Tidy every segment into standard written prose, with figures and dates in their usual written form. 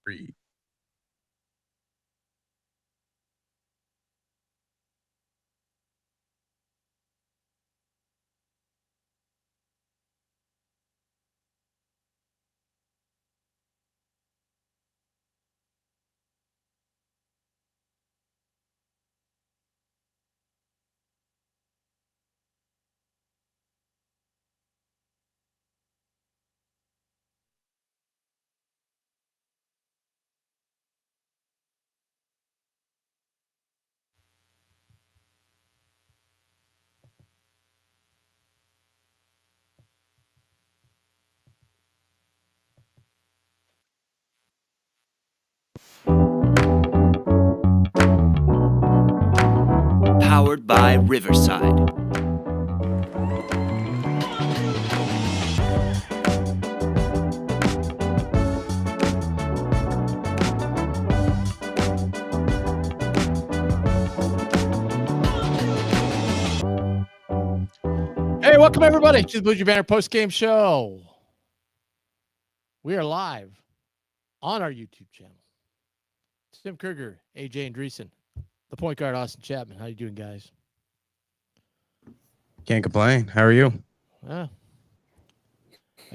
3. Powered by Riverside. Hey, welcome everybody to the Bluejay Banter Postgame Show. We are live on our YouTube channel. Tim Kruger, AJ Andreessen, the point guard Austin Chapman. How you doing, guys? Can't complain. How are you? I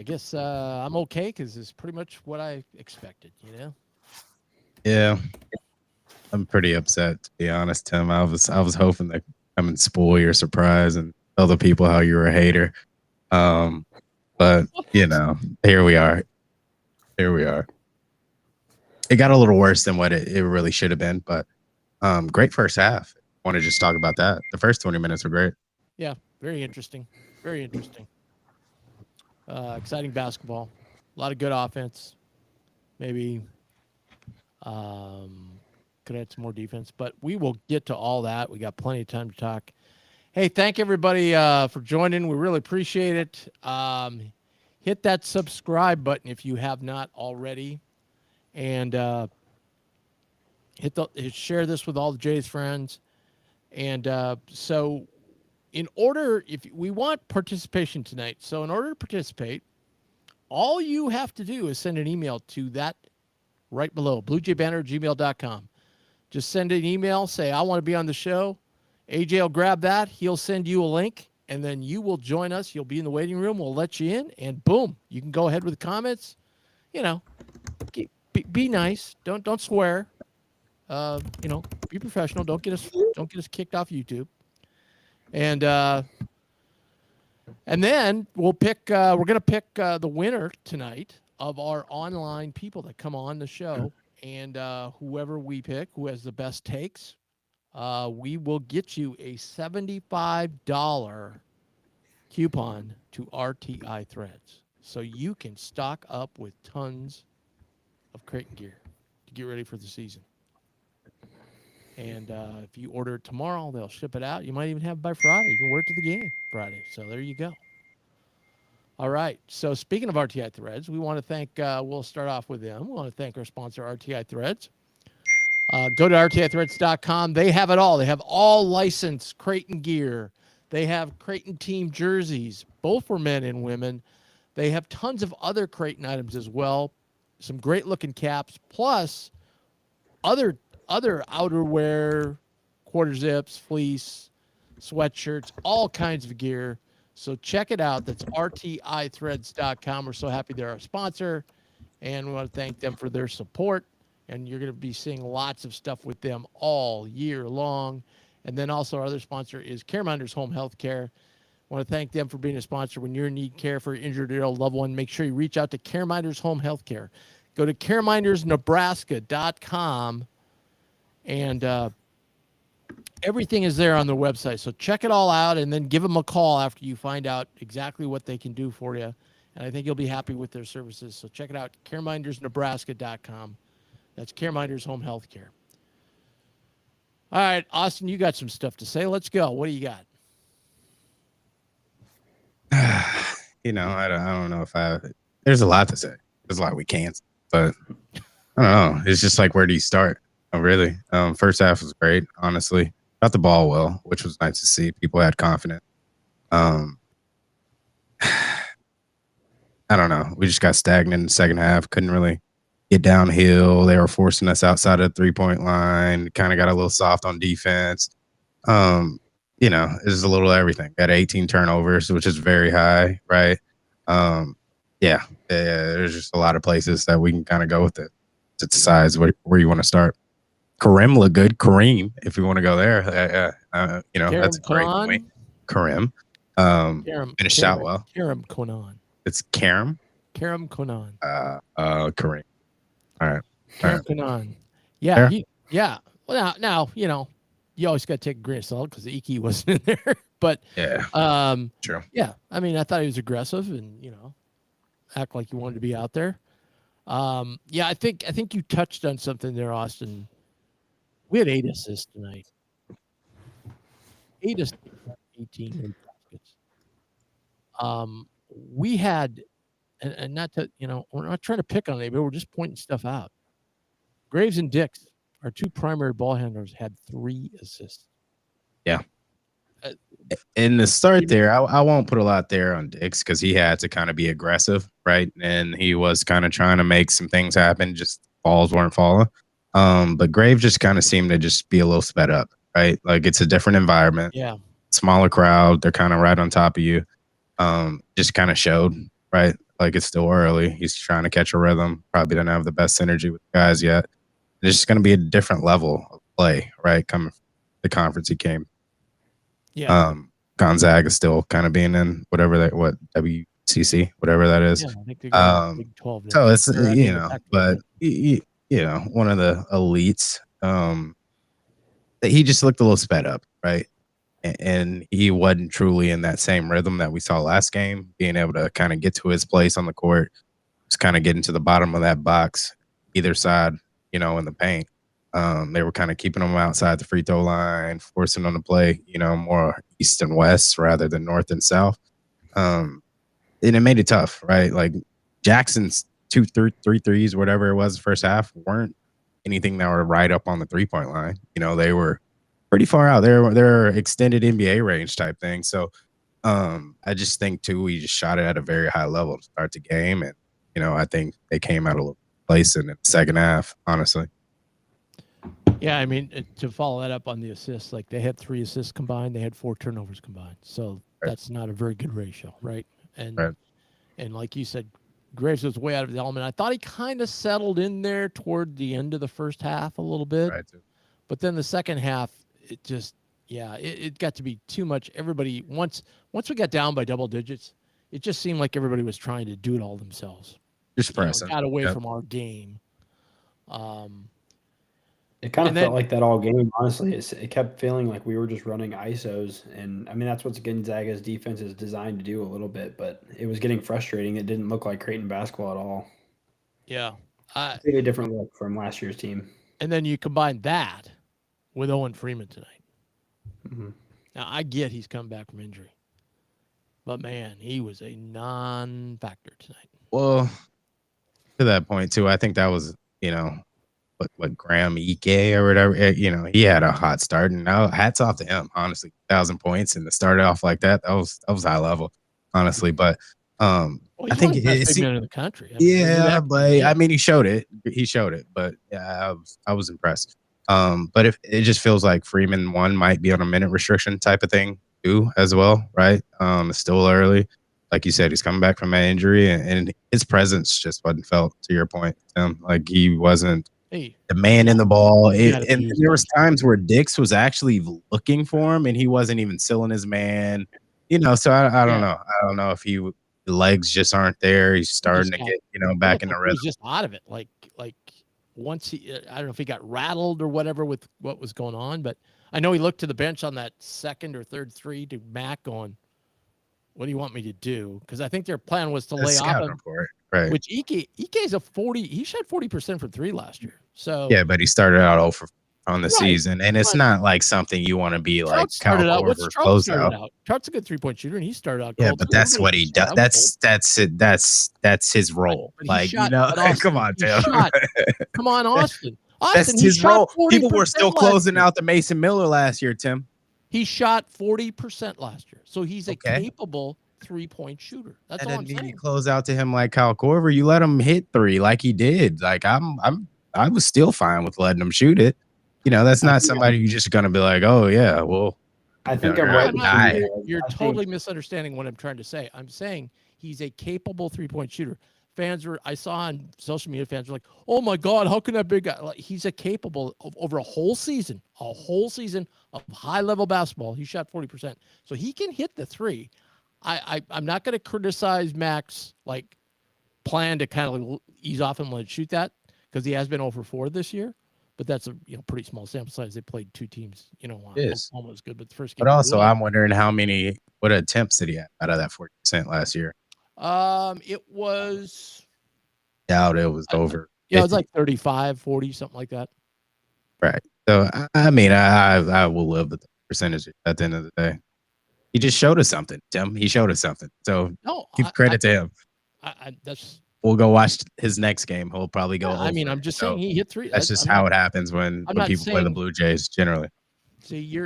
guess I'm okay because it's pretty much what I expected, you know? Yeah. I'm pretty upset, to be honest, Tim. I was hoping to come and spoil your surprise and tell the people how you were a hater. But you know, here we are. It got a little worse than what it really should have been, but great first half. Want to just talk about that. The first 20 minutes were great. Yeah, very interesting. Very interesting. Exciting basketball. A lot of good offense. Maybe could add some more defense, but we will get to all that. We got plenty of time to talk. Hey, thank everybody for joining. We really appreciate it. Hit that subscribe button if you have not already, and share this with all the Jay's friends. And so, in order, if we want participation tonight, so in order to participate, all you have to do is send an email to that right below, bluejaybanter@gmail.com. Just send an email, say, I want to be on the show. AJ will grab that. He'll send you a link, and then you will join us. You'll be in the waiting room. We'll let you in, and boom, you can go ahead with the comments. You know, be nice. Don't swear. You know, be professional. Don't get us kicked off YouTube. And then we'll pick. We're gonna pick the winner tonight of our online people that come on the show, and whoever we pick, who has the best takes, we will get you a $75 coupon to RTI Threads, so you can stock up with tons of Creighton gear to get ready for the season. And if you order it tomorrow, they'll ship it out. You might even have it by Friday. You can wear it to the game Friday. So there you go. All right. So speaking of RTI Threads, we want to thank, we'll start off with them. We want to thank our sponsor, RTI Threads. Go to rtithreads.com. They have it all. They have all licensed Creighton gear. They have Creighton team jerseys, both for men and women. They have tons of other Creighton items as well. Some great looking caps, plus other outerwear, quarter zips, fleece, sweatshirts, all kinds of gear. So check it out. That's rtithreads.com. We're so happy they're our sponsor, and we want to thank them for their support. And you're going to be seeing lots of stuff with them all year long. And then also our other sponsor is Careminders Home Health Care. I want to thank them for being a sponsor. When you're in need care for an injured or ill loved one, make sure you reach out to Careminders Home Health Care. Go to caremindersnebraska.com, and everything is there on their website. So check it all out, and then give them a call after you find out exactly what they can do for you. And I think you'll be happy with their services. So check it out, caremindersnebraska.com. That's Careminders Home Health Care. All right, Austin, you got some stuff to say. Let's go. What do you got? You know, I don't know if there's a lot to say. There's a lot we can't, but I don't know. It's just like, where do you start? Oh, really? First half was great, honestly. Got the ball well, which was nice to see. People had confidence. I don't know. We just got stagnant in the second half. Couldn't really get downhill. They were forcing us outside of the 3-point line. Kind of got a little soft on defense. You know, it's a little everything. Got 18 turnovers, which is very high, right? Yeah, there's just a lot of places that we can kind of go with it to decide where you want to start. Kareem looked good. Kareem, if you want to go there, you know, that's a great point. Kareem, finished out well. Kareem Konan. It's Kareem. Kareem Konan. Kareem. All right. Kareem Konan. Yeah. Yeah. Well, now, you know, you always got to take a grain of salt because Iki wasn't in there. But yeah, true. Yeah, I mean, I thought he was aggressive and, you know, act like he wanted to be out there. Yeah, I think you touched on something there, Austin. We had 8 assists tonight. 8 assists, 18 baskets. We had, and not to, you know, we're not trying to pick on anybody, we're just pointing stuff out. Graves and Dix, our 2 primary ball handlers, had 3 assists. Yeah. In the start there, I won't put a lot there on Dix because he had to kind of be aggressive, right? And he was kind of trying to make some things happen, just balls weren't falling. But Graves just kind of seemed to just be a little sped up, right? Like it's a different environment. Yeah. Smaller crowd. They're kind of right on top of you. Just kind of showed, right? Like it's still early. He's trying to catch a rhythm. Probably doesn't have the best synergy with the guys yet. It's just going to be a different level of play, right? Coming from the conference he came. Yeah. Gonzaga is still kind of being in WCC, whatever that is. Yeah, I think they got Big 12 so it's you know, but you know, one of the elites. That he just looked a little sped up, right? And he wasn't truly in that same rhythm that we saw last game. Being able to kind of get to his place on the court, just kind of getting to the bottom of that box, either side, you know, in the paint. They were kind of keeping them outside the free throw line, forcing them to play, you know, more east and west rather than north and south. And it made it tough, right? Like Jackson's 2 3 threes, whatever it was the first half, weren't anything that were right up on the 3-point line. You know, they were pretty far out. They're extended NBA range type thing. So I just think too, we just shot it at a very high level to start the game. And, you know, I think they came out a little complacent in the second half, honestly. Yeah, I mean, to follow that up on the assists, like they had 3 assists combined, they had 4 turnovers combined. So that's not a very good ratio, right? And and like you said, Graves was way out of the element. I thought he kind of settled in there toward the end of the first half a little bit. Right. But then the second half, it just, it got to be too much. Everybody, once we got down by double digits, it just seemed like everybody was trying to do it all themselves. Just pressing. Got away from our game. It kind of felt like that all game, honestly. It kept feeling like we were just running ISOs. And, I mean, that's what Gonzaga's defense is designed to do a little bit. But it was getting frustrating. It didn't look like Creighton basketball at all. Yeah. Completely different look from last year's team. And then you combine that with Owen Freeman tonight. Mm-hmm. Now, I get he's come back from injury. But, man, he was a non-factor tonight. Well, to that point, too, I think that was, you know, what Graham Ike or whatever, you know, he had a hot start, and now hats off to him, honestly. 1,000 points and to start it off like that was high level, honestly. But I think it's big man in the country. I mean, I mean, he showed it. But yeah, I was impressed. But if it just feels like Freeman might be on a minute restriction type of thing too, as well, right? It's still early. Like you said, he's coming back from an injury, and his presence just wasn't felt. To your point, Tim, like he wasn't the man in the ball. And there was times where Dix was actually looking for him, and he wasn't even sealing his man. You know, so I don't know. I don't know if the legs just aren't there. He's starting to get, you know, back in the rhythm. He's just out of it. Like once I don't know if he got rattled or whatever with what was going on, but I know he looked to the bench on that second or third 3 to Mac going, what do you want me to do? Because I think their plan was to lay off him. Right. Which Ike's a 40. He shot 40% from 3 last year. So yeah, but he started out 0 for on the season, and it's not like something you want to be like started out. Close out. Trout's a good 3-point shooter, and he started out. Yeah, but that's what he does. That's it. That's his role. Like, you know, come on, Tim. Come on, Austin. That's his role. People were still closing out the Mason Miller last year, Tim. He shot 40% last year, so he's a capable 3-point shooter. That's That all I'm doesn't mean saying. you close out to him like Kyle Korver. You let him hit 3 like he did. Like I was still fine with letting him shoot it. That's not somebody you're just gonna be like, oh yeah, well. I think I'm No, right. I'm not. guy. You're totally misunderstanding what I'm trying to say. I'm saying he's a capable 3-point shooter. I saw on social media, fans were like, "Oh my God, how can that big guy?" Like, he's a capable of over a whole season of high level basketball. He shot 40%, so he can hit the 3. I'm not going to criticize Mac's like plan to kind of ease off and let it shoot that, because he has been over 4 this year. But that's a pretty small sample size. They played 2 teams. Oklahoma was good, but the first game. But also, I'm wondering what attempts did he have out of that 40% last year? It was. Doubt it was over. Yeah, it was like 35, 40, something like that. Right. So I mean, I will live with the percentage at the end of the day. He just showed us something, Tim. He showed us something. So give credit to him. We'll go watch his next game. He'll probably go. I mean, I'm just saying he hit 3. That's just how it happens when people play the Blue Jays generally. See,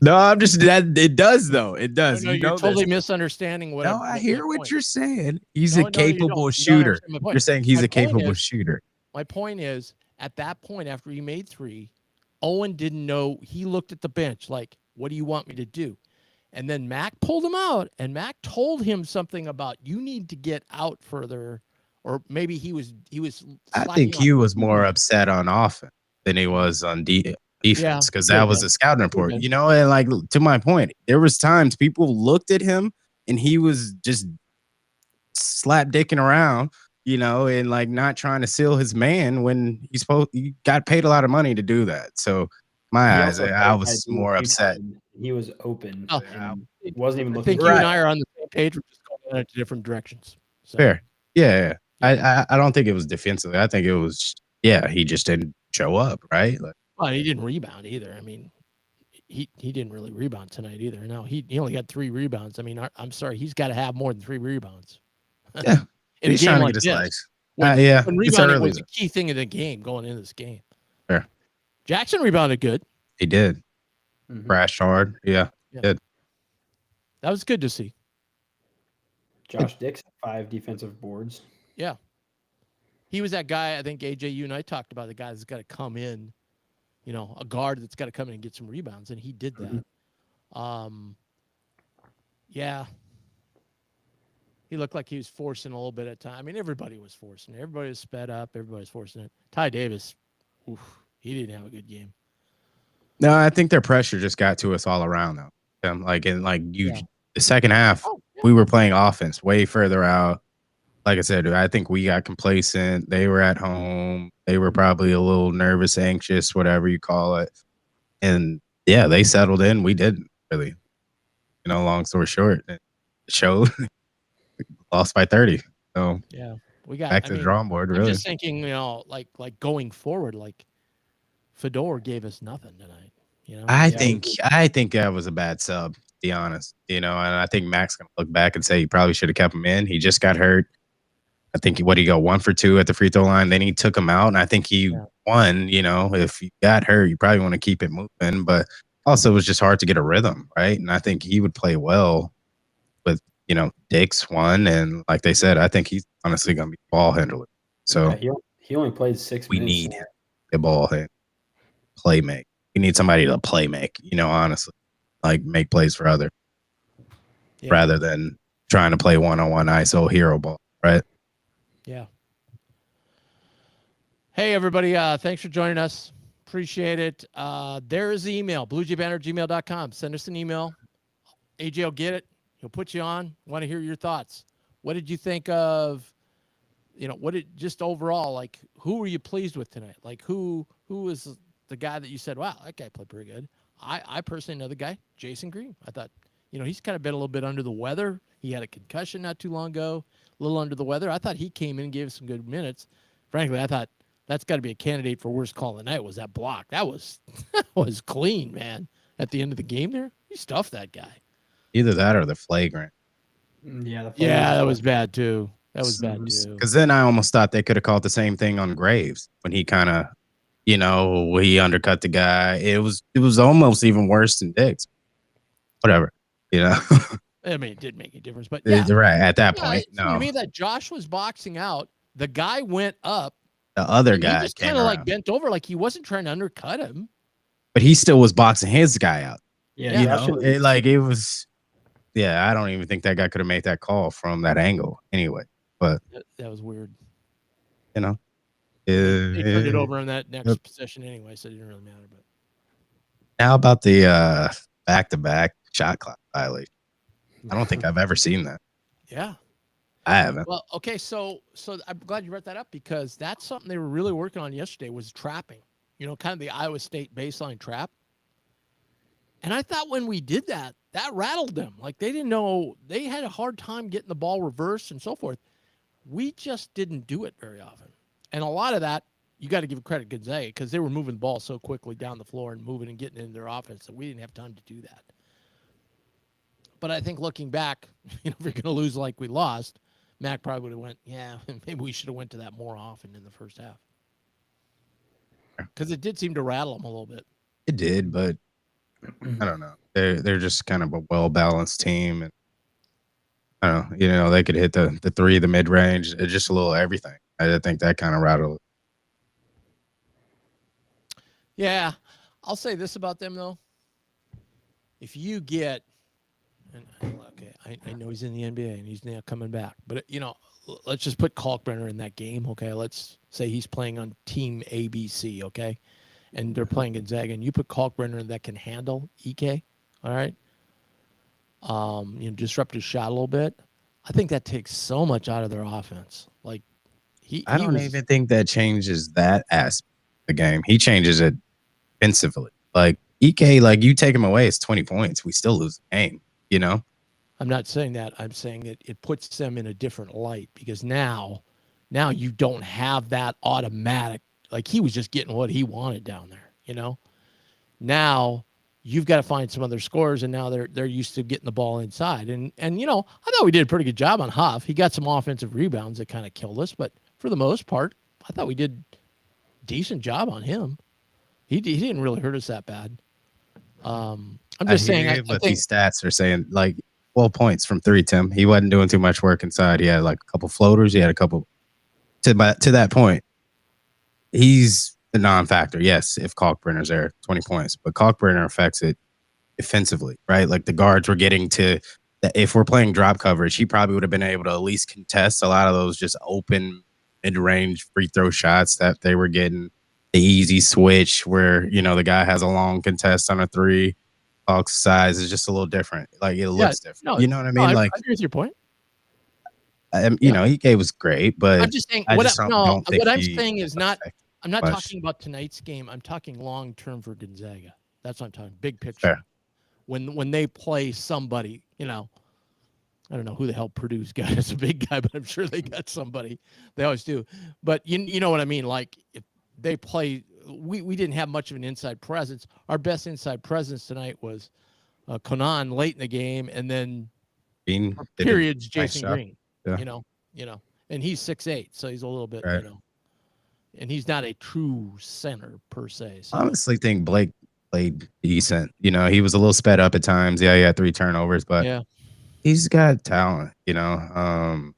No, I'm just it does though. It does. No, you're totally misunderstanding what. No, I hear what you're saying. He's a capable shooter. You're saying he's a capable shooter. My point is, at that point, after he made 3, Owen didn't know. He looked at the bench like, "What do you want me to do?" And then Mac pulled him out, and Mac told him something about, you need to get out further, or maybe he was. I think he was more upset on offense than he was on defense, because that was a scouting report, and like, to my point, there was times people looked at him and he was just slap dicking around, and like not trying to seal his man when he got paid a lot of money to do that. So my eyes, I was more upset. He was open. It wasn't even looking. I think you and I are on the same page. We're just going in different directions. So. Fair. Yeah. I don't think it was defensively. I think it was, he just didn't show up, right? Like, well, he didn't rebound either. I mean, he didn't really rebound tonight either. No, he only got 3 rebounds. I mean, I'm sorry, he's got to have more than 3 rebounds. Yeah, in he's a game trying to like get his legs. When rebounding was the key thing in the game going into this game. Fair. Jackson rebounded good. He did. Crashed hard. Yeah. Did. That was good to see. Josh Dix, 5 defensive boards. Yeah. He was that guy, I think, AJ, you and I talked about, the guy that's got to come in, a guard that's got to come in and get some rebounds, and he did that. Yeah. He looked like he was forcing a little bit at time. I mean, everybody was forcing. Everybody was sped up. Everybody was forcing it. Ty Davis, he didn't have a good game. No, I think their pressure just got to us all around, though. The second half, we were playing offense way further out. Like I said, I think we got complacent. They were at home. They were probably a little nervous, anxious, whatever you call it. And they settled in. We didn't really. Long story short, it showed. Lost by 30. So we got back to the drawing board. Really, I'm just thinking, like going forward, like Fedor gave us nothing tonight. I think that was a bad sub, to be honest. And I think Mac's gonna look back and say he probably should have kept him in. He just got hurt. I think he got 1 for 2 at the free throw line. Then he took him out, and I think he won. If you got hurt, you probably want to keep it moving. But also, it was just hard to get a rhythm, right? And I think he would play well with Dix one, and like they said, I think he's honestly gonna be a ball handler. So he only played 6 minutes. We need a ball handler, play make. We need somebody to play make. Honestly, like make plays for other, rather than trying to play 1-on-1 ISO hero ball, right? Yeah. Hey, everybody. Thanks for joining us. Appreciate it. There is the email, bluejaybanter@gmail.com. Send us an email. AJ will get it. He'll put you on. Want to hear your thoughts. What did you think of, just overall, like, who were you pleased with tonight? Like, who was the guy that you said, wow, that guy played pretty good? I personally know the guy, Jason Green. I thought, he's kind of been a little bit under the weather. He had a concussion not too long ago, a little under the weather. I thought he came in and gave us some good minutes. Frankly, I thought that's got to be a candidate for worst call of the night. Was that block? That was clean, man. At the end of the game there, he stuffed that guy. Either that or the flagrant. Yeah, that was bad too. That was bad too. Because then I almost thought they could have called the same thing on Graves when he kind of, he undercut the guy. It was almost even worse than Dix. Whatever, I mean, it did make a difference, but yeah, Right at that yeah, point, it seemed to no. me that Josh was boxing out. The guy went up. The other And he guy just came kind of like around, bent over, like he wasn't trying to undercut him. but he still was boxing his guy out. Yeah, You Josh know, was- it was. Yeah, I don't even think that guy could have made that call from that angle anyway. But That was weird. you know, They turned it over in that next possession anyway, so it didn't really matter. But how about the back-to-back shot clock violation? I don't think I've ever seen that. yeah, I haven't. well, okay, so I'm glad you brought that up because that's something they were really working on yesterday was trapping. You know, kind of the Iowa State baseline trap. And I thought when we did that, that rattled them. Like they didn't know they had a hard time getting the ball reversed and so forth. We just didn't do it very often. And a lot of that, you got to give credit to Gonzaga because they were moving the ball so quickly down the floor and moving and getting into their offense that we didn't have time to do that. But I think looking back, you know, if you're going to lose like we lost, Mac probably would have went, yeah, maybe we should have went to that more often in the first half. Because it did seem to rattle them a little bit. It did, but I don't know. They're just kind of a well-balanced team, and I don't know. You know, they could hit the three, the mid-range, just a little everything. I think that kind of rattled. Yeah, I'll say this about them though. If you get, and okay, I know he's in the NBA and he's now coming back, but you know, let's just put Kalkbrenner in that game. Okay, let's say he's playing on Team ABC. Okay, and they're playing Gonzaga, and you put Kalkbrenner that can handle EK. All right, you know, disrupt his shot a little bit. I think that takes so much out of their offense. Like I don't even think that changes that aspect of the game. He changes it defensively. Like EK, like you take him away, it's 20 points. We still lose the game, you know? I'm not saying that. I'm saying that it puts them in a different light because now you don't have that automatic, like he was just getting what he wanted down there, you know? Now you've got to find some other scorers, and now they're used to getting the ball inside. And you know, I thought we did a pretty good job on Huff. He got some offensive rebounds that kind of killed us, but for the most part, I thought we did a decent job on him. He didn't really hurt us that bad. I'm just saying. But these stats are saying like 12 points from three, Tim. He wasn't doing too much work inside. He had like a couple floaters. He had a couple to that point. He's the non-factor. Yes, if Kalkbrenner's there, 20 points. But Kalkbrenner affects it defensively, right? Like the guards were getting to if we're playing drop coverage, he probably would have been able to at least contest a lot of those just open mid-range free throw shots that they were getting. The easy switch where, you know, the guy has a long contest on a three. Hawk's size is just a little different. Like it looks different. No, you know what I mean? I agree with your point. You know, EK was great, but I'm just saying. I What just don't think I'm saying is not. I'm not much. talking about tonight's game. I'm talking long term for Gonzaga. That's what I'm talking. Big picture. Fair. When they play somebody, you know, I don't know who the hell Purdue's got. It's a big guy, but I'm sure they got somebody. They always do. But you know what I mean? Like if they play, we didn't have much of an inside presence. Our best inside presence tonight was Conan late in the game, and then periods Jason Green. Yeah. You know, and he's 6'8", so he's a little bit, right. you know, and he's not a true center per se. So. I honestly think Blake played decent. You know, he was a little sped up at times. Yeah, he had 3 turnovers, but yeah, he's got talent. You know,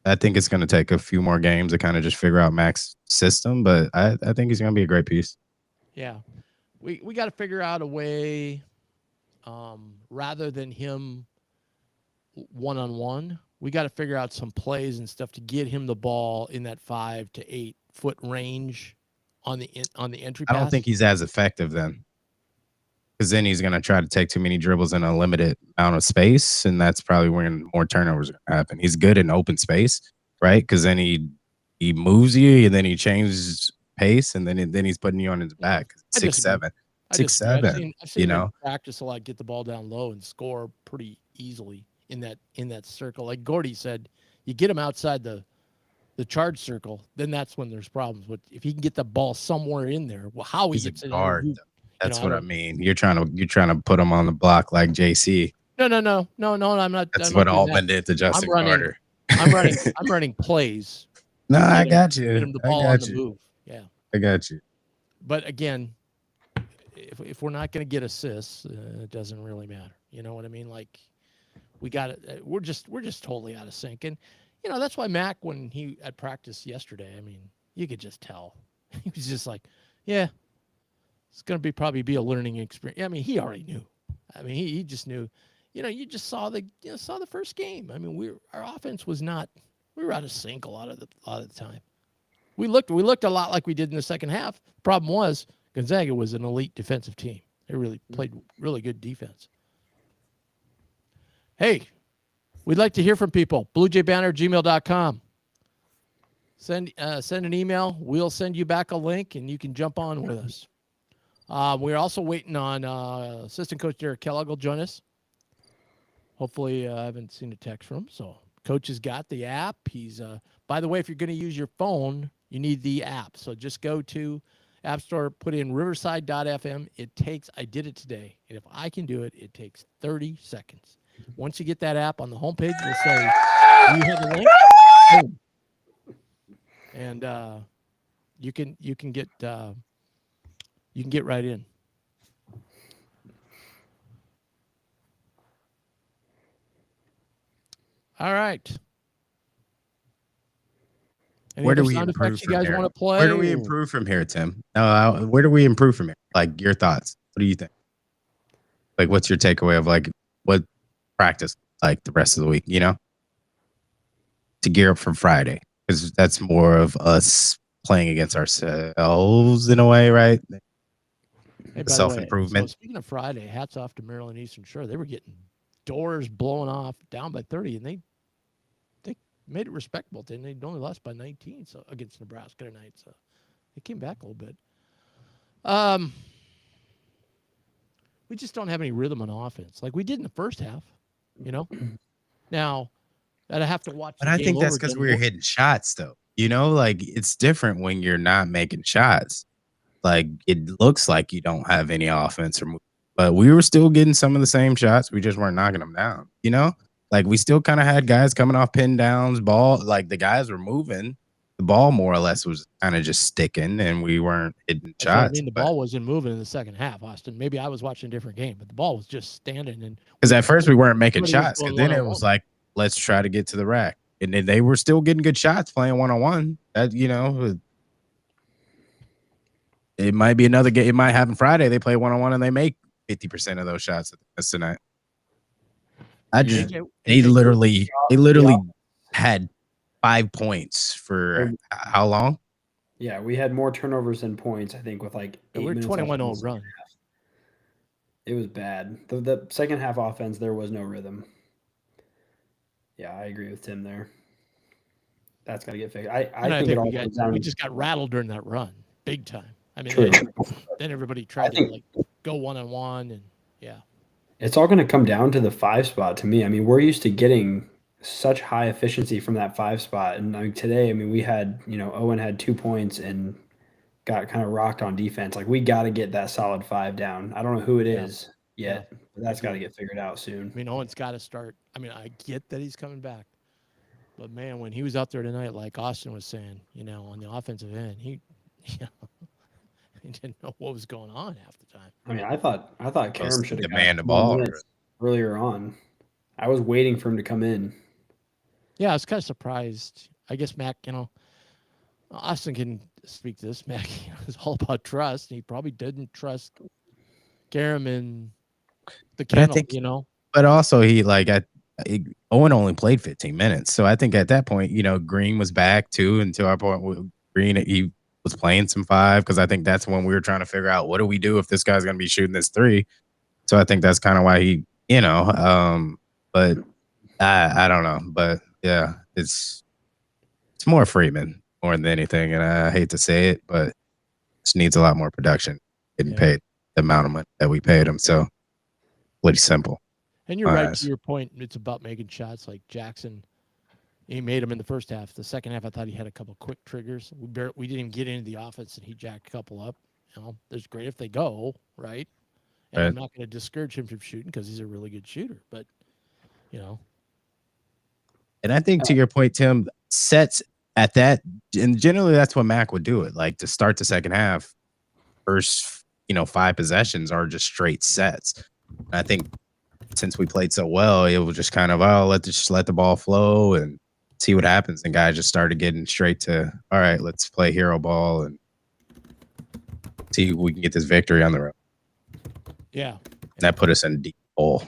I think it's going to take a few more games to kind of just figure out Mac's system, but I think he's going to be a great piece. Yeah, we got to figure out a way, rather than him one-on-one. We got to figure out some plays and stuff to get him the ball in that 5 to 8 foot range on the entry pass. I don't think he's as effective then, because then he's going to try to take too many dribbles in a limited amount of space, and that's probably when more turnovers are going to happen. He's good in open space, right? Because then he moves you, and then he changes pace, and then he's putting you on his back. 6'7", 6'7". I've seen you know, him practice a lot, get the ball down low, and score pretty easily in that circle. Like Gordy said, you get him outside the charge circle, then that's when there's problems. But if he can get the ball somewhere in there, well, how he gets it guard. in, that's what I mean. You're trying to put him on the block like JC. No. I'm not. That's I'm what not Altman did to Justin Carter. I'm running plays. No, I got you. Get him the ball on the move. Yeah, I got you. But again, if we're not going to get assists, it doesn't really matter. You know what I mean? Like We got it. We're just totally out of sync. And that's why Mac, when he at practice yesterday, I mean, you could just tell he was just like, yeah, it's going to probably be a learning experience. I mean, he already knew. I mean, he just knew. You just saw the first game. I mean, our offense was not. We were out of sync a lot of the time. We looked a lot like we did in the second half. Problem was Gonzaga was an elite defensive team. They really played really good defense. Hey, we'd like to hear from people. BluejayBanter@gmail.com. Send an email. We'll send you back a link, and you can jump on with us. We're also waiting on assistant coach Derek Kellogg will join us. Hopefully, I haven't seen a text from him. So, coach has got the app. He's by the way, if you're going to use your phone, you need the app. So just go to App Store, put in riverside.fm. I did it today, and if I can do it, it takes 30 seconds. Once you get that app on the homepage, we'll say, "Do you have the link?" Boom. And you can get right in. All right. Where do we improve from here? Where do we improve from here, Tim? Where do we improve from here? Like, your thoughts. What do you think? Like, what's your takeaway of like what practice like the rest of the week? To gear up for Friday, because that's more of us playing against ourselves in a way, right? Hey, self-improvement. So speaking of Friday, hats off to Maryland Eastern Shore. They were getting doors blown off, down by 30, and they made it respectable. They only lost by 19 against Nebraska tonight, so they came back a little bit. We just don't have any rhythm on offense like we did in the first half. Now I'd have to watch. But I think that's because we were hitting shots, though. Like it's different when you're not making shots. Like it looks like you don't have any offense, but we were still getting some of the same shots. We just weren't knocking them down. Like we still kind of had guys coming off pin downs, ball. Like the guys were moving. The ball more or less was kind of just sticking, and we weren't hitting shots. I mean, the ball wasn't moving in the second half, Austin. Maybe I was watching a different game, but the ball was just standing. And because at first we weren't making shots, because then it was like, let's try to get to the rack, and then they were still getting good shots playing 1-on-1. That it might be another game. It might happen Friday. They play 1-on-1 and they make 50% of those shots tonight. They literally had 5 points for how long? Yeah, we had more turnovers than points, I think, with like 8 we're minutes 21-0 run. It was bad. The second half offense, there was no rhythm. Yeah, I agree with Tim there. That's got to get fixed. I think it all comes down. We just got rattled during that run, big time. I mean, then everybody tried to go 1-on-1, and yeah. It's all going to come down to the 5 spot to me. I mean, we're used to getting such high efficiency from that 5 spot. And today, we had, Owen had 2 points and got kind of rocked on defense. Like, we got to get that solid 5 down. I don't know who it is yet, but that's got to get figured out soon. I mean, Owen's got to start. I mean, I get that he's coming back. But, man, when he was out there tonight, like Austin was saying, on the offensive end, he didn't know what was going on half the time. I mean, I thought Karam should have demand the ball earlier on. I was waiting for him to come in. Yeah, I was kind of surprised. I guess Mac, Austin can speak to this. Mac is all about trust. He probably didn't trust Karam and the kennel, But also Owen only played 15 minutes. So I think at that point, Green was back too. And to our point, Green, he was playing some 5, because I think that's when we were trying to figure out what do we do if this guy's going to be shooting this 3. So I think that's kind of why he, but I don't know. But yeah, it's more Freeman more than anything. And I hate to say it, but just needs a lot more production, getting paid the amount of money that we paid him. So pretty simple. And you're right to your point. It's about making shots. Like Jackson, he made them in the first half. The second half, I thought he had a couple quick triggers. We didn't get into the offense, and he jacked a couple up. It's great if they go, right? And I'm not going to discourage him from shooting because he's a really good shooter. But, And I think to your point, Tim, sets at that, and generally that's what Mac would do it. Like to start the second half, first, 5 possessions are just straight sets. And I think since we played so well, it was just kind of, oh, let's let the ball flow and see what happens. And guys just started getting straight to, all right, let's play hero ball and see if we can get this victory on the road. Yeah. That put us in a deep hole.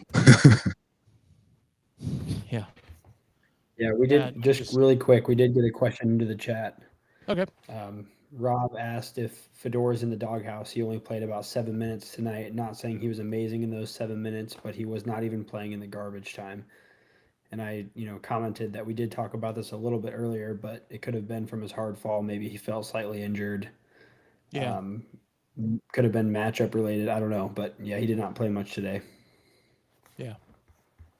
Yeah. Yeah, we did just really quick. We did get a question into the chat. Okay. Rob asked if Fedor's in the doghouse. He only played about 7 minutes tonight. Not saying he was amazing in those 7 minutes, but he was not even playing in the garbage time. And I, commented that we did talk about this a little bit earlier, but it could have been from his hard fall. Maybe he felt slightly injured. Yeah. Could have been matchup related. I don't know, but yeah, he did not play much today. Yeah,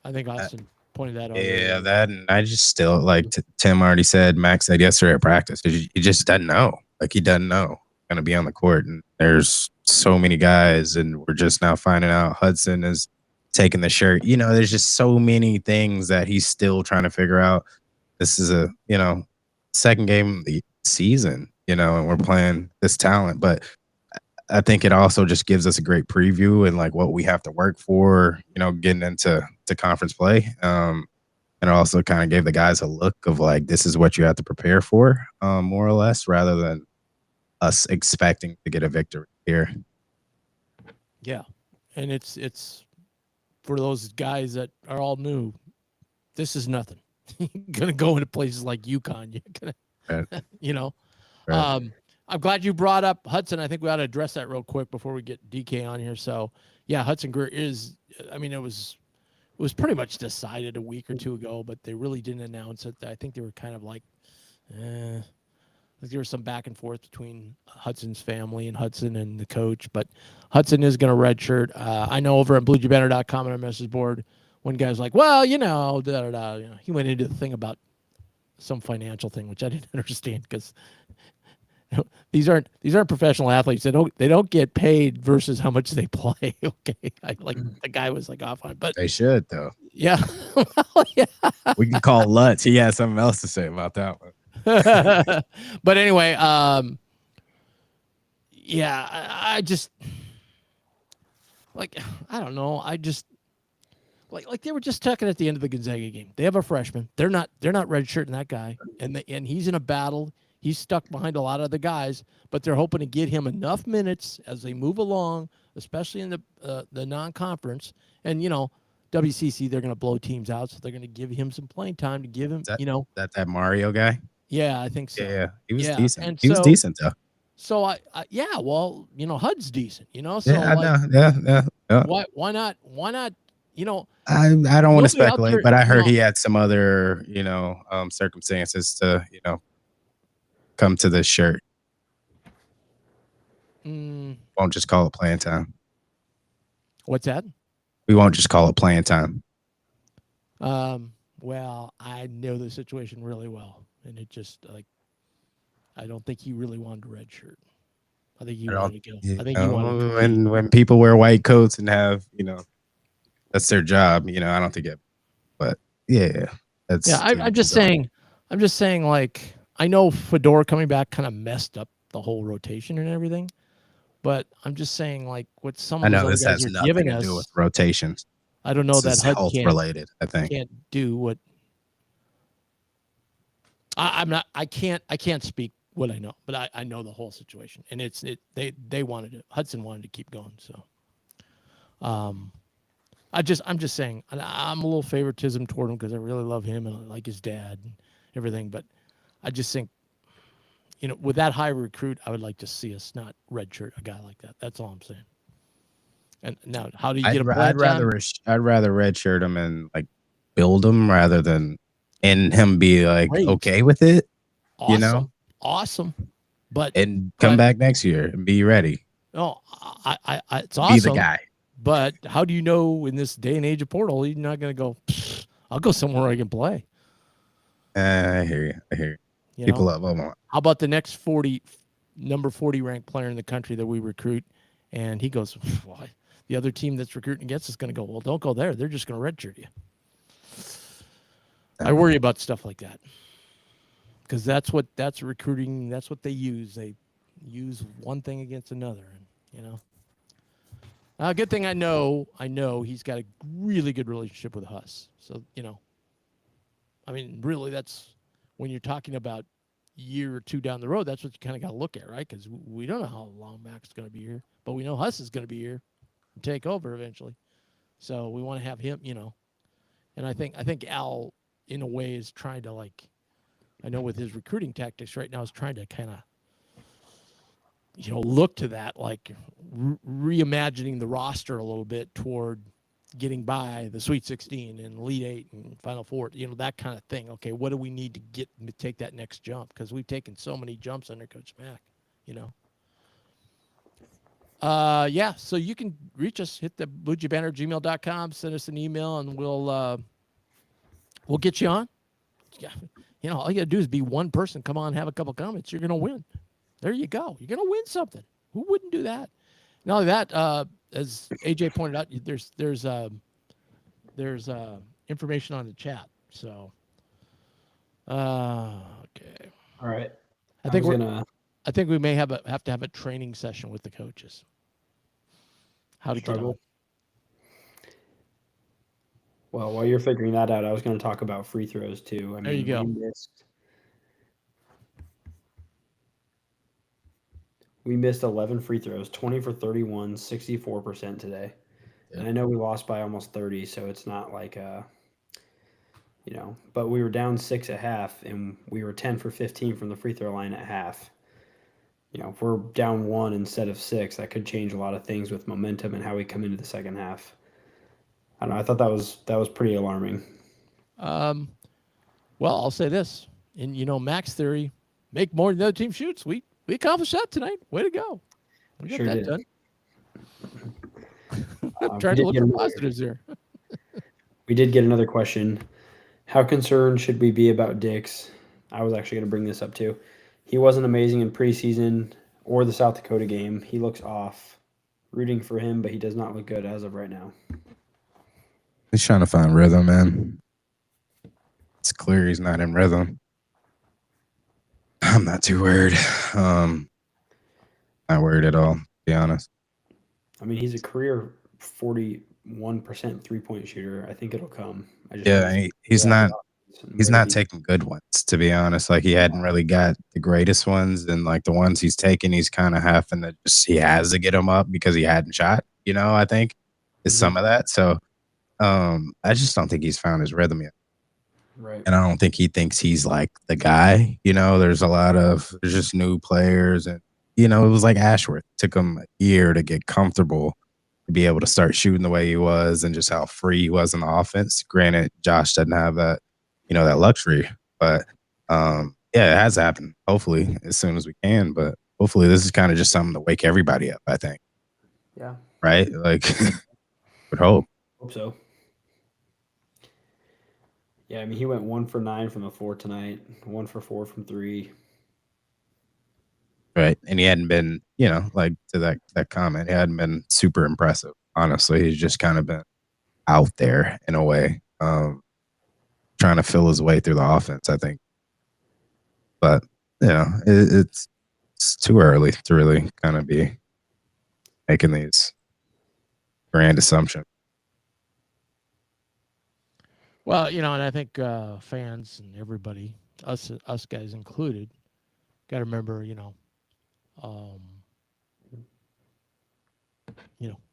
I think Austin pointed that out. Yeah, that, and I just still, like Tim already said, Max said yesterday at practice, he just doesn't know. Like, he doesn't know going to be on the court, and there's so many guys, and we're just now finding out Hudson is taking the shirt. There's just so many things that he's still trying to figure out. This is a second game of the season, and we're playing this talent, but I think it also just gives us a great preview and like what we have to work for, getting into conference play. And it also kind of gave the guys a look of like, this is what you have to prepare for, more or less, rather than us expecting to get a victory here. Yeah. And it's for those guys that are all new, this is nothing. You're going to go into places like UConn. You're going to, Right. I'm glad you brought up Hudson. I think we ought to address that real quick before we get DK on here. So, yeah, Hudson Greer is, it was pretty much decided a week or two ago, but they really didn't announce it. I think they were kind of like, there was some back and forth between Hudson's family and Hudson and the coach, but Hudson is going to redshirt. I know over at bluejaybanter.com on our message board, one guy was like, well, he went into the thing about some financial thing, which I didn't understand because these aren't professional athletes. They don't get paid versus how much they play. Okay, the guy was like off on, but they should though. Yeah, well, yeah. We can call Lutz. He has something else to say about that one. But anyway, yeah, I just I don't know. I just like they were just talking at the end of the Gonzaga game. They have a freshman. They're not redshirting that guy, and he's in a battle. He's stuck behind a lot of the guys, but they're hoping to get him enough minutes as they move along, especially in the non-conference. And WCC, they're going to blow teams out, so they're going to give him some playing time to give him. That Mario guy. Yeah, I think so. Yeah, he was decent. And he was decent though. So well, Hud's decent. So yeah, yeah. Why not? I don't want to speculate, but I heard he had some other circumstances to come to this shirt. Won't just call it playing time. What's that? We won't just call it playing time. Well, I know the situation really well, and it just I don't think he really wanted a red shirt. I think he wanted to go. I think he wanted to when people wear white coats and have that's their job. I don't think it. But yeah, that's I'm just saying. I know Fedor coming back kind of messed up the whole rotation and everything, but I'm just saying what some of those other guys are giving us. To do with rotations. I don't know that health related. I think can't do what. I'm not. I can't speak what I know, but I know the whole situation, and they wanted it. Hudson wanted to keep going, so. I'm just saying I'm a little favoritism toward him because I really love him and I like his dad and everything, but I just think, with that high recruit, I would like to see us not redshirt a guy like that. That's all I'm saying. And now, how do you get a play? I'd rather redshirt him and build him rather than him be okay with it. Awesome. Awesome. But come back next year and be ready. No, I it's awesome. Be the guy. But how do you know in this day and age of portal, you're not going to go, I'll go somewhere where I can play. I hear you. People love him. How about the next number 40 ranked player in the country that we recruit? And he goes, well, the other team that's recruiting against us is going to go, well, don't go there. They're just going to redshirt you. I worry about stuff like that. Because that's recruiting. That's what they use. They use one thing against another. And, Good thing I know he's got a really good relationship with Huss. So, I mean, really, that's when you're talking about year or two down the road, that's what you kind of got to look at, right? Because we don't know how long Mac's going to be here, but we know Huss is going to be here and take over eventually. So we want to have him, and I think Al, in a way, is trying to, like, I know with his recruiting tactics right now, is trying to kind of, look to that, like reimagining the roster a little bit toward getting by the Sweet 16 and Elite 8 and Final Four, that kind of thing. Okay, what do we need to take that next jump? Because we've taken so many jumps under Coach Mack, Yeah, so you can reach us, hit the bluejaybanter@gmail.com, send us an email, and we'll get you on. Yeah, all you got to do is be one person. Come on, have a couple comments. You're going to win. There you go. You're going to win something. Who wouldn't do that? Not only that, as AJ pointed out, there's information on the chat. So, okay. All right. I think we may have to have a training session with the coaches. How to struggle. Get on. Well, while you're figuring that out, I was going to talk about free throws too. There you go. We missed 11 free throws, 20 for 31, 64% today. Yeah. And I know we lost by almost 30, so it's not like but we were down 6 at half, and we were 10 for 15 from the free throw line at half. If we're down 1 instead of 6, that could change a lot of things with momentum and how we come into the second half. I don't know. I thought that was pretty alarming. Well, I'll say this. In Mac's theory, make more than the other team shoots. We accomplished that tonight. Way to go. We got that done. I'm trying to look for positives here. We did get another question. How concerned should we be about Dix? I was actually going to bring this up too. He wasn't amazing in preseason or the South Dakota game. He looks off. Rooting for him, but he does not look good as of right now. He's trying to find rhythm, man. It's clear he's not in rhythm. I'm not too worried. Not worried at all, to be honest. I mean, he's a career 41% three-point shooter. I think it'll come. He's not taking good ones, to be honest. Like, he hadn't really got the greatest ones, and like the ones he's taken, he's kind of having to he has to get them up because he hadn't shot. I think is some of that. So, I just don't think he's found his rhythm yet. Right. And I don't think he thinks he's like the guy. There's there's just new players, and it was like Ashworth. It took him a year to get comfortable to be able to start shooting the way he was and just how free he was in the offense. Granted, Josh doesn't have that, that luxury, but it has happened. Hopefully, as soon as we can, but hopefully this is kind of just something to wake everybody up, I think. Yeah. Right? Like, would hope. Hope so. Yeah, I mean, he went 1 for 9 from the floor tonight, 1 for 4 from 3. Right. And he hadn't been, like to that comment, he hadn't been super impressive. Honestly, he's just kind of been out there in a way, trying to fill his way through the offense, I think. But, it's too early to really kind of be making these grand assumptions. Well, and I think fans and everybody, us guys included, got to remember,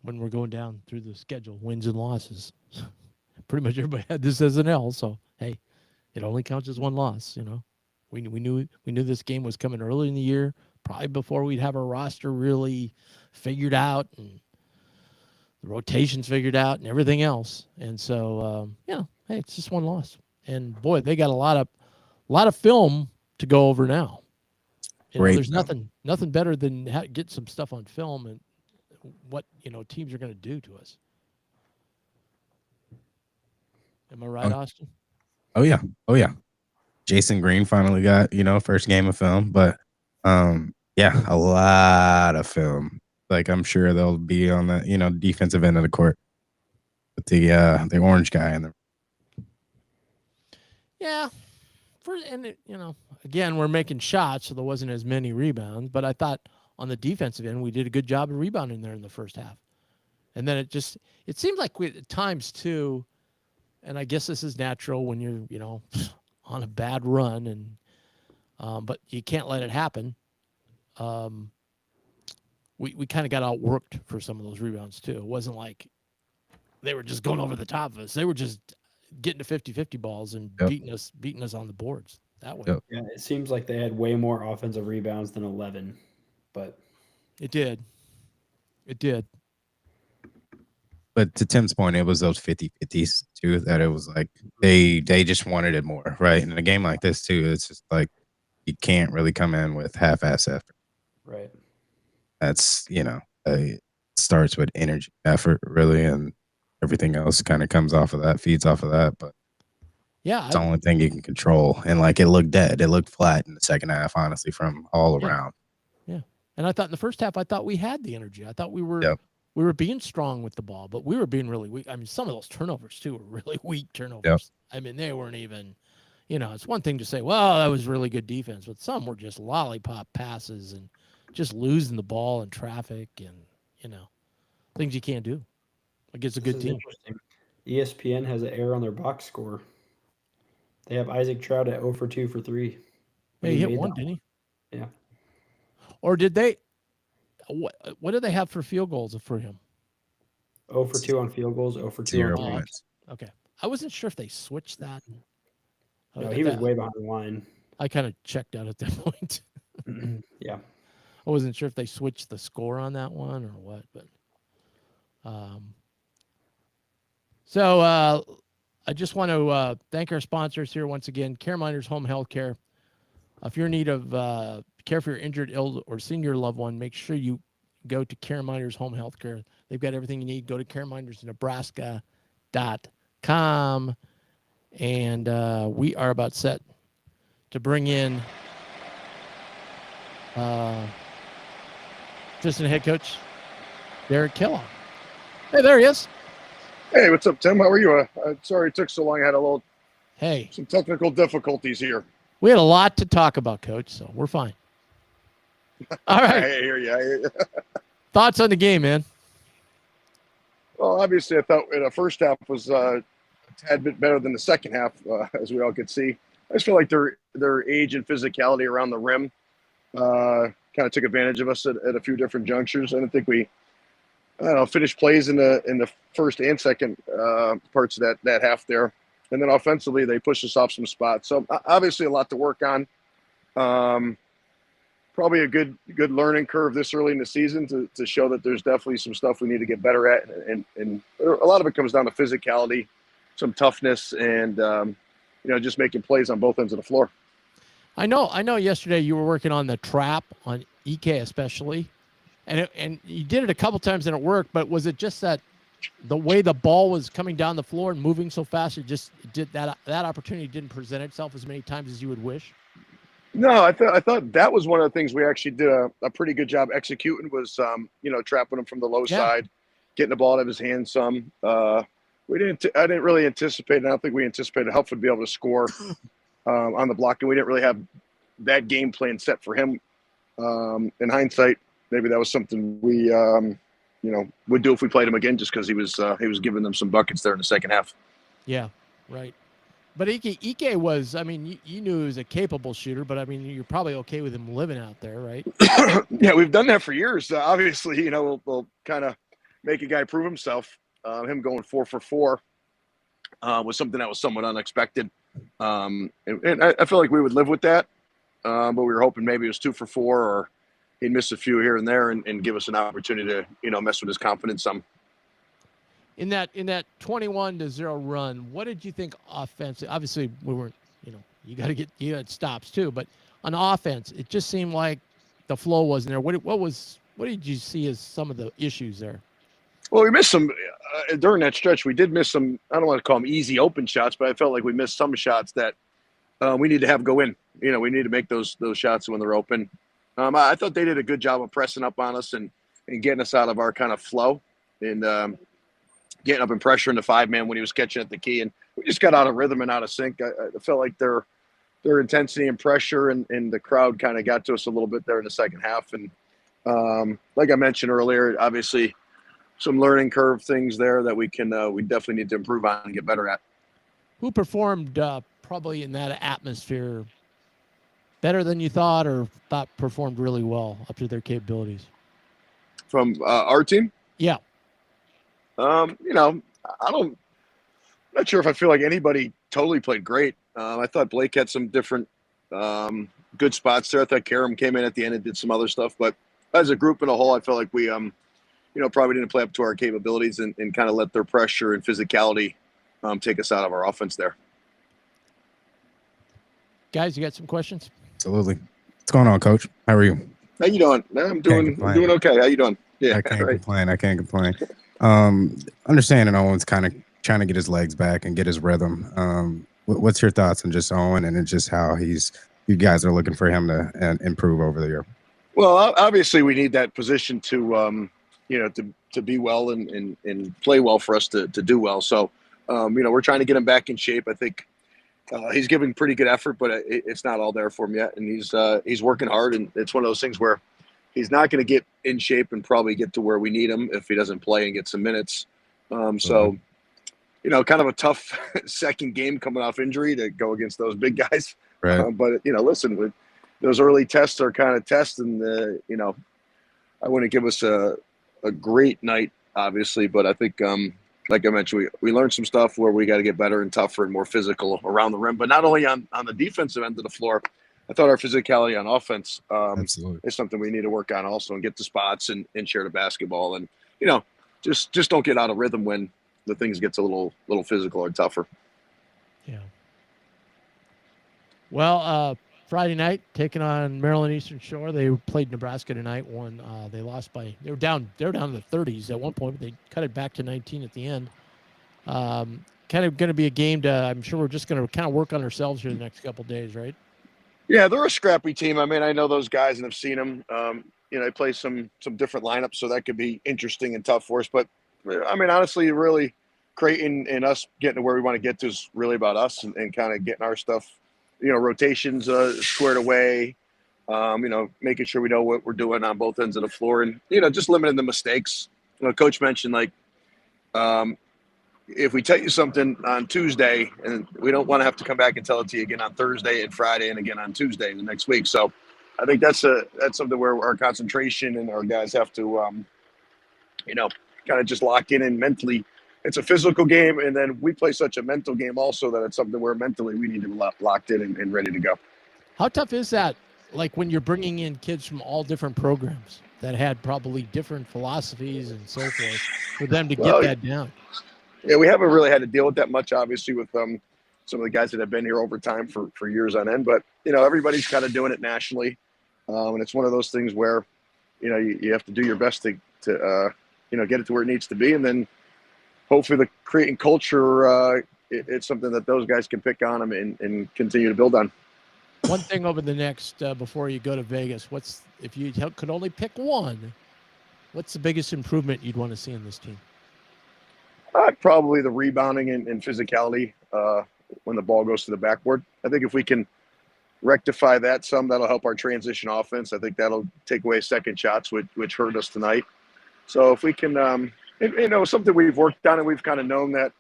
when we're going down through the schedule, wins and losses. Pretty much everybody had this as an L, so hey, it only counts as one loss. We knew this game was coming early in the year, probably before we'd have our roster really figured out and the rotations figured out and everything else. And so, hey, it's just one loss. And boy, they got a lot of film to go over now. There's nothing better than get some stuff on film and what teams are going to do to us. Am I right, Austin? Oh yeah. Jason Green finally got first game of film, but yeah, a lot of film. Like, I'm sure they'll be on the defensive end of the court with the orange guy in there. Yeah. Again, we're making shots, so there wasn't as many rebounds. But I thought on the defensive end, we did a good job of rebounding there in the first half. And then it seemed like at times too, and I guess this is natural when you're, on a bad run but you can't let it happen. We kind of got outworked for some of those rebounds too. It wasn't like they were just going over the top of us. They were just getting to 50-50 balls and beating us on the boards that way. Yep. Yeah, it seems like they had way more offensive rebounds than 11, but it did. But to Tim's point, it was those 50-50s too, that it was like they just wanted it more, right? In a game like this too, it's just like you can't really come in with half-ass effort. Right. That's, it starts with energy, effort, really, and everything else kind of comes off of that, feeds off of that. But yeah, it's the only thing you can control. And like it looked dead. It looked flat in the second half, honestly, from all around. Yeah. And I thought in the first half, I thought we had the energy. I thought we were being strong with the ball, but we were being really weak. I mean, some of those turnovers too were really weak turnovers. Yep. I mean, they weren't even, it's one thing to say, well, that was really good defense, but some were just lollipop passes and just losing the ball in traffic and, things you can't do against a good team. ESPN has an error on their box score. They have Isaac Trout at 0 for 2 for 3. Hey, he hit one, didn't he? Yeah. Or did they? What did they have for field goals for him? 0 for 2 on field goals, 0 for 2 0 on points. Okay. I wasn't sure if they switched that. No, he was way behind the line. I kind of checked out at that point. Yeah. I wasn't sure if they switched the score on that one or what, but so I just want to thank our sponsors here once again. Care Minders Home Health Care. If you're in need of care for your injured, ill, or senior loved one, make sure you go to Care Minders Home Health Care. They've got everything you need. Go to caremindersnebraska.com. And we are about set to bring in assistant head coach Derek Kellogg. Hey, there he is. Hey, what's up, Tim? How are you? Sorry it took so long. I had some technical difficulties here. We had a lot to talk about, Coach, so we're fine. All right. I hear you. Thoughts on the game, man? Well, obviously, I thought the first half was a tad bit better than the second half, as we all could see. I just feel like their age and physicality around the rim kind of took advantage of us at a few different junctures. I don't think we finished plays in the first and second parts of that half there. And then offensively, they pushed us off some spots. So obviously a lot to work on. Probably a good learning curve this early in the season to show that there's definitely some stuff we need to get better at. And a lot of it comes down to physicality, some toughness, and just making plays on both ends of the floor. I know yesterday you were working on the trap on EK especially. And you did it a couple times and it worked, but was it just that the way the ball was coming down the floor and moving so fast, it just did that opportunity didn't present itself as many times as you would wish? No, I thought that was one of the things we actually did a pretty good job executing was, trapping him from the low side, getting the ball out of his hands some. I didn't really anticipate, and I don't think we anticipated Huff would be able to score on the block, and we didn't really have that game plan set for him. In hindsight, maybe that was something we, would do if we played him again, just because he was giving them some buckets there in the second half. Yeah, right. But Ike was, I mean, you knew he was a capable shooter, but I mean, you're probably okay with him living out there, right? Yeah, we've done that for years. Obviously, we'll kind of make a guy prove himself. Him going 4 for 4 was something that was somewhat unexpected. And I feel like we would live with that, but we were hoping maybe it was 2 for 4 or he'd miss a few here and there and give us an opportunity to, mess with his confidence some. In that 21-0 run, what did you think offensively? Obviously, we weren't, you had stops too, but on offense, it just seemed like the flow wasn't there. What did you see as some of the issues there? Well, we missed some during that stretch. We did miss some, I don't want to call them easy open shots, but I felt like we missed some shots that we need to have go in. We need to make those shots when they're open. I thought they did a good job of pressing up on us and getting us out of our kind of flow and getting up and pressure in the 5-man when he was catching at the key. And we just got out of rhythm and out of sync. I felt like their intensity and pressure and the crowd kind of got to us a little bit there in the second half. And like I mentioned earlier, obviously some learning curve things there that we definitely need to improve on and get better at. Who performed probably in that atmosphere better than you thought, or thought performed really well up to their capabilities? From our team? Yeah. I'm not sure if I feel like anybody totally played great. I thought Blake had some different good spots there. I thought Karam came in at the end and did some other stuff, but as a group in a whole, I felt like we probably didn't play up to our capabilities and kind of let their pressure and physicality take us out of our offense there. Guys, you got some questions? Absolutely. What's going on, Coach? How are you? How you doing? I'm doing okay. How you doing? Yeah, I can't complain. Understanding Owen's kind of trying to get his legs back and get his rhythm. What's your thoughts on just Owen and just how you guys are looking for him to improve over the year? Well, obviously we need that position to be well and play well for us to do well. So, we're trying to get him back in shape. I think he's giving pretty good effort, but it's not all there for him yet. And he's working hard, and it's one of those things where he's not going to get in shape and probably get to where we need him if he doesn't play and get some minutes. So, kind of a tough second game coming off injury to go against those big guys. Right. But listen, those early tests are kind of tests, and I wouldn't give us a great night, obviously, but I think, like I mentioned, we learned some stuff where we got to get better and tougher and more physical around the rim, but not only on the defensive end of the floor. I thought our physicality on offense is something we need to work on also and get the spots and share the basketball. And, just don't get out of rhythm when the things gets a little physical or tougher. Yeah. Well, Friday night, taking on Maryland Eastern Shore. They played Nebraska tonight. They lost by – they were down to the 30s at one point, but they cut it back to 19 at the end. Kind of going to be a game I'm sure we're just going to kind of work on ourselves here the next couple of days, right? Yeah, they're a scrappy team. I mean, I know those guys and have seen them. They play some different lineups, so that could be interesting and tough for us. But, I mean, honestly, really Creighton and us getting to where we want to get to is really about us and kind of getting our stuff – rotations squared away, making sure we know what we're doing on both ends of the floor and, just limiting the mistakes. Coach mentioned, if we tell you something on Tuesday and we don't want to have to come back and tell it to you again on Thursday and Friday and again on Tuesday the next week. So I think that's something where our concentration and our guys have to, kind of just lock in and mentally. It's a physical game, and then we play such a mental game also that it's something where mentally we need to be locked in and ready to go. How tough is that, like when you're bringing in kids from all different programs that had probably different philosophies and so forth, for them to get that down? Yeah, we haven't really had to deal with that much, obviously, with some of the guys that have been here over time for years on end. But, everybody's kind of doing it nationally, and it's one of those things where, you have to do your best to get it to where it needs to be, and then hopefully the Creighton culture, it's something that those guys can pick on them and continue to build on. One thing over the next, before you go to Vegas, if you could only pick one, what's the biggest improvement you'd want to see in this team? Probably the rebounding and physicality when the ball goes to the backboard. I think if we can rectify that that'll help our transition offense. I think that'll take away second shots, which hurt us tonight. So if we can something we've worked on and we've kind of known that,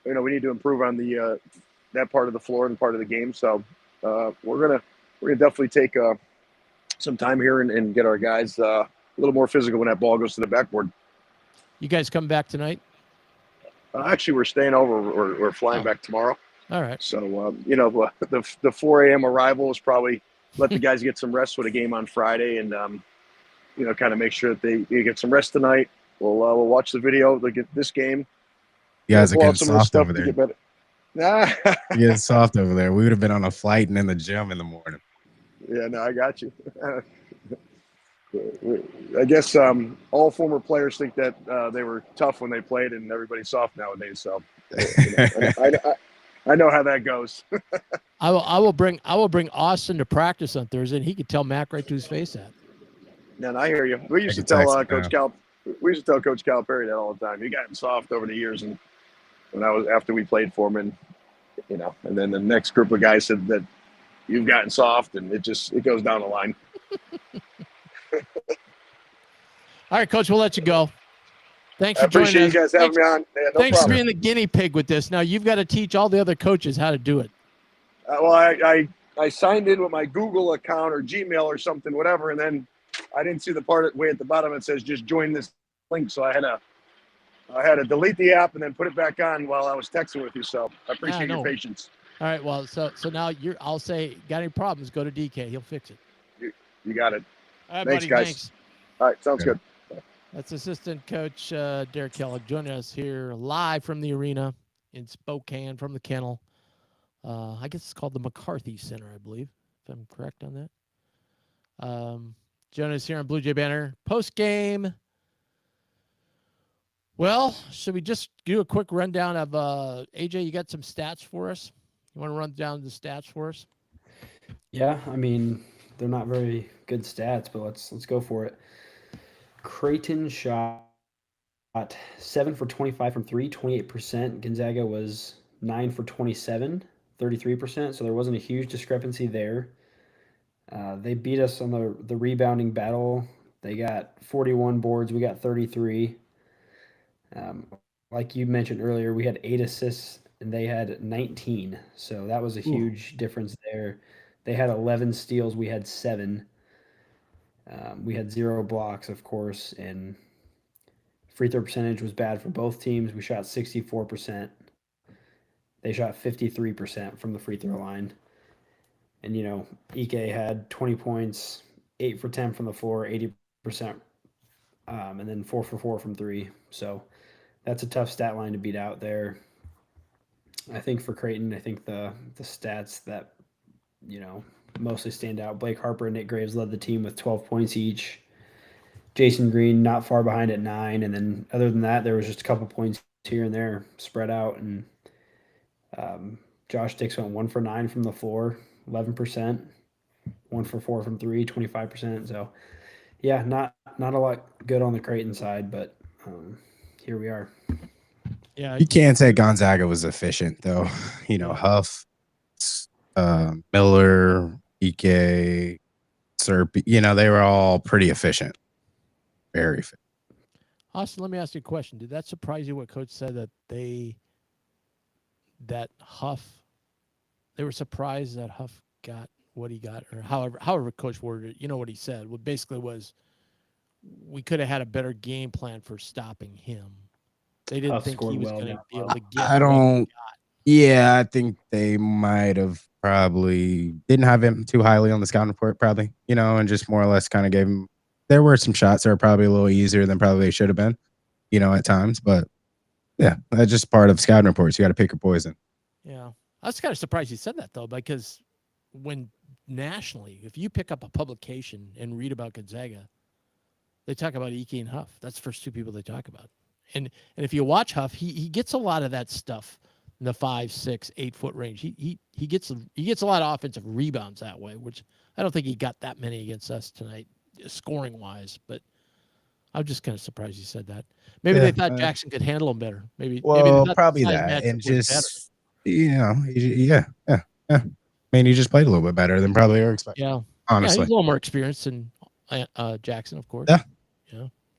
we need to improve on the that part of the floor and part of the game. So we're gonna definitely take some time here and get our guys a little more physical when that ball goes to the backboard. You guys come back tonight? Actually, we're staying over. We're flying back tomorrow. All right. So the 4 a.m. arrival is probably let the guys get some rest with a game on Friday and kind of make sure that they get some rest tonight. We'll watch the video. Look at this game. You guys are getting soft over there. Nah. You're getting soft over there. We would have been on a flight and in the gym in the morning. Yeah, no, I got you. I guess all former players think that they were tough when they played, and everybody's soft nowadays. So I know how that goes. I will bring Austin to practice on Thursday, and he could tell Mac right to his face that. And I hear you. We used to tell Coach Calipari that all the time. He got soft over the years, and after we played for him, and and then the next group of guys said that you've gotten soft, and it goes down the line. All right, Coach, we'll let you go. Thanks I for joining appreciate us. you guys having me on. Yeah, no Thanks for problem. being the guinea pig with this. Now you've got to teach all the other coaches how to do it. Well, I signed in with my Google account or Gmail or something, whatever, and then I didn't see the part way at the bottom that says just join this link. So I had to delete the app and then put it back on while I was texting with you. So I appreciate your patience. All right. Well, so now I'll say, got any problems? Go to DK. He'll fix it. You got it. All right, Thanks, buddy. guys. Thanks. All right. Sounds good. That's assistant coach Derek Kellogg joining us here live from the arena in Spokane from the kennel. I guess it's called the McCarthy Center, I believe, if I'm correct on that. Joining us here on Bluejay Banter post game. Well, should we just do a quick rundown of AJ? You got some stats for us? You want to run down the stats for us? Yeah, I mean, they're not very good stats, but let's go for it. Creighton shot 7 for 25 from 3, 28%. Gonzaga was 9 for 27, 33%. So there wasn't a huge discrepancy there. They beat us on the rebounding battle. They got 41 boards. We got 33. Like you mentioned earlier, we had 8 assists and they had 19. So that was a huge difference there. They had 11 steals. We had 7. We had 0 blocks, of course, and free throw percentage was bad for both teams. We shot 64%. They shot 53% from the free throw line. And, Ike had 20 points, 8 for 10 from the floor, 80%, and then 4 for 4 from 3. So that's a tough stat line to beat out there. I think for Creighton, I think the stats that, mostly stand out. Blake Harper and Nick Graves led the team with 12 points each. Jason Green not far behind at 9. And then other than that, there was just a couple points here and there spread out. And Josh Dix went 1 for 9 from the floor, 11%. 1 for 4 from 3, 25%. So, yeah, not a lot good on the Creighton side, but here we are. Yeah, you can't say Gonzaga was efficient, though. Huff, Miller, Ike, Serp, they were all pretty efficient. Very efficient. Austin, let me ask you a question. Did that surprise you what Coach said that Huff, they were surprised that Huff got what he got, or however Coach worded it? You know what he said? What basically was, we could have had a better game plan for stopping him. They didn't think he was going to be able to get. Yeah, I think they might have probably didn't have him too highly on the scouting report, probably, and just more or less kind of gave him. There were some shots that were probably a little easier than probably they should have been, at times. But yeah, that's just part of scouting reports. You got to pick your poison. Yeah, I was kind of surprised he said that though, because when nationally, if you pick up a publication and read about Gonzaga, they talk about Ike and Huff. That's the first 2 people they talk about. And if you watch Huff, he gets a lot of that stuff in the 5, 6, 8 foot range. He gets a lot of offensive rebounds that way, which I don't think he got that many against us tonight, scoring wise. But I'm just kind of surprised he said that. Maybe they thought Jackson could handle him better. Maybe probably that, and just yeah. I mean, he just played a little bit better than probably we were expecting. Yeah, honestly, he's a little more experienced than Jackson, of course. Yeah.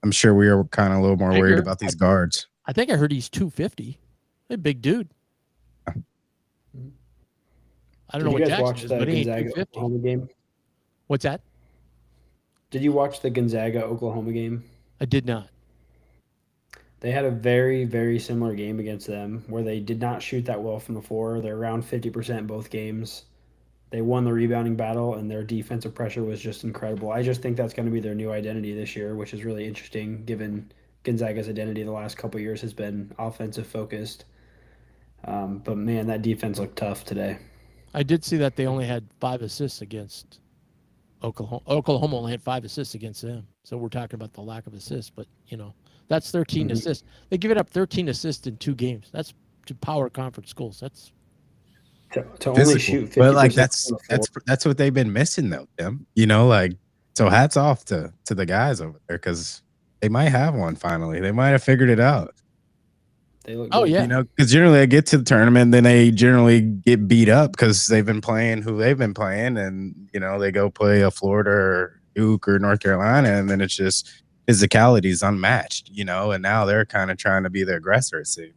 I'm sure we were kind of a little more worried about these guards. I think I heard he's 250. A big dude. I don't know what Jackson is, but he ain't 250. Oklahoma game? What's that? Did you watch the Gonzaga Oklahoma game? I did not. They had a very, very similar game against them where they did not shoot that well from the floor. They're around 50% both games. They won the rebounding battle, and their defensive pressure was just incredible. I just think that's going to be their new identity this year, which is really interesting given Gonzaga's identity the last couple of years has been offensive focused. But, man, that defense looked tough today. I did see that they only had 5 assists against Oklahoma. Oklahoma only had 5 assists against them. So we're talking about the lack of assists. But, that's 13 assists. They give it up 13 assists in 2 games. That's to power conference schools. That's to only shoot 50%. But like that's what they've been missing though, Tim. So hats off to the guys over there, because they might have one finally. They might have figured it out. They look good. Yeah. Because generally they get to the tournament, then they generally get beat up because they've been playing who they've been playing, and they go play a Florida or Duke or North Carolina, and then it's just physicality is unmatched, and now they're kind of trying to be the aggressor, it seems.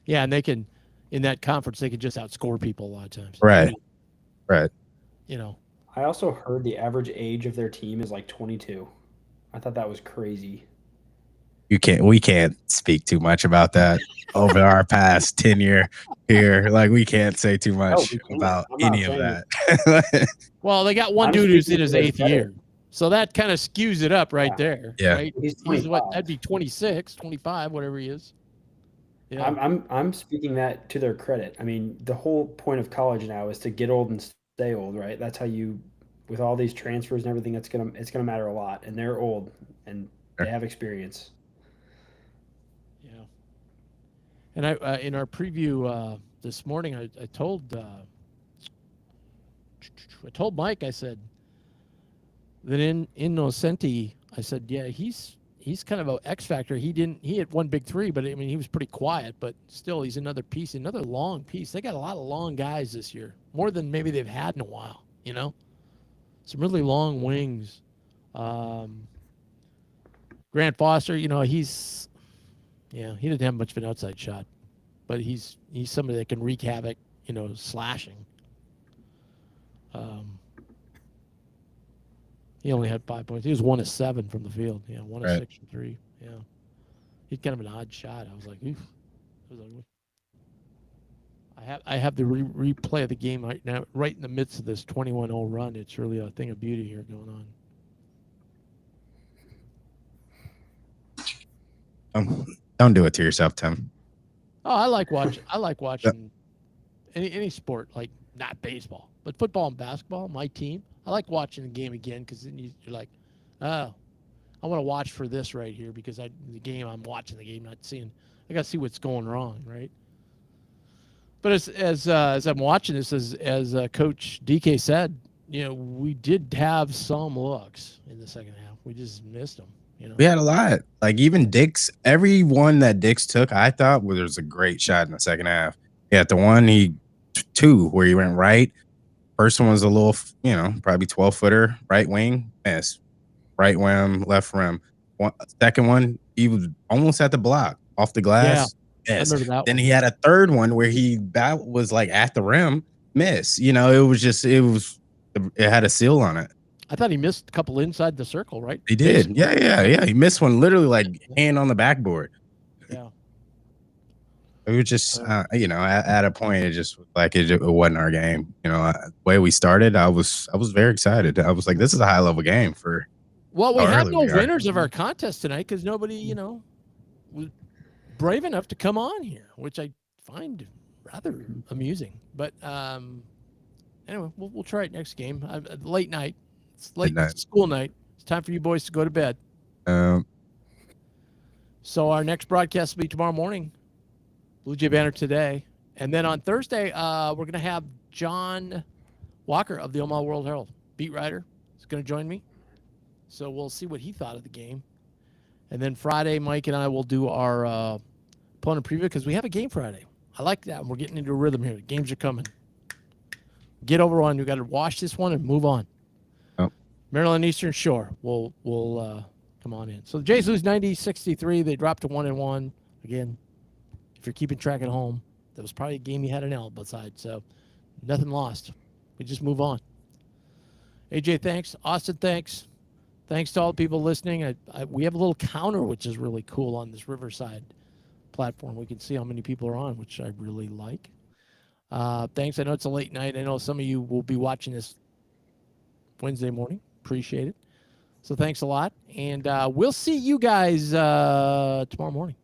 Yeah, and they can, in that conference, they can just outscore people a lot of times. Right. Right. I also heard the average age of their team is like 22. I thought that was crazy. We can't speak too much about that over our past tenure here. Like, we can't say too much about any of that. Well, they got one dude who's in his 8th year. So that kind of skews it up right there. Yeah. Right? He's what? That'd be 26, 25, whatever he is. Yeah. I'm speaking that to their credit. I mean, the whole point of college now is to get old and stay old, right? That's how you, with all these transfers and everything, it's gonna matter a lot. And they're old and they have experience. Yeah. And I in our preview this morning, I told Mike, I said that in Innocenti, I said, yeah, he's kind of an X factor. He had one big three, but I mean, he was pretty quiet, but still he's another piece, another long piece. They got a lot of long guys this year, more than maybe they've had in a while, some really long wings. Grant Foster, he didn't have much of an outside shot, but he's somebody that can wreak havoc, slashing. He only had 5 points. He was 1 of 7 from the field. Yeah, 1 of 6 from 3. Yeah, he's kind of an odd shot. I was like, oof, that was ugly. I have the replay of the game right now, right in the midst of this 21-0 run. It's really a thing of beauty here going on. Don't do it to yourself, Tim. Oh, I like watching any sport, like not baseball, but football and basketball. My team. I like watching the game again because then you're like, oh, I want to watch for this right here because I'm watching the game, not seeing. I got to see what's going wrong, right? But as I'm watching this, as Coach DK said, we did have some looks in the second half. We just missed them. We had a lot. Like, even Dix, every one that Dix took, I thought was a great shot in the second half. Yeah, the one two where he went right. First one was a little, probably 12-footer, right wing, miss. Right rim, left rim. Second one, he was almost at the block, off the glass. Yeah, I remember that then one. he had a third one where that was like at the rim, miss. It had a seal on it. I thought he missed a couple inside the circle, right? He did. Yeah. He missed one literally like hand on the backboard. Yeah. It was just, at a point, it just was like it wasn't our game. The way we started, I was very excited. I was like, this is a high level game for. Well, we have no winners of our contest tonight because nobody, was brave enough to come on here, which I find rather amusing. But anyway, we'll try it next game. Late night. It's late school night. It's time for you boys to go to bed. So our next broadcast will be tomorrow morning. Bluejay Banter today. And then on Thursday, we're going to have John Walker of the Omaha World Herald, beat writer, is going to join me. So we'll see what he thought of the game. And then Friday, Mike and I will do our opponent preview because we have a game Friday. I like that. We're getting into a rhythm here. The games are coming. Get over on. We got to wash this one and move on. Oh. Maryland Eastern Shore will come on in. So the Jays lose 90-63. They dropped to 1-1 again. If you're keeping track at home, that was probably a game you had an L beside. So nothing lost. We just move on. AJ, thanks. Austin, thanks. Thanks to all the people listening. We have a little counter, which is really cool on this Riverside platform. We can see how many people are on, which I really like. Thanks. I know it's a late night. I know some of you will be watching this Wednesday morning. Appreciate it. So thanks a lot. And we'll see you guys tomorrow morning.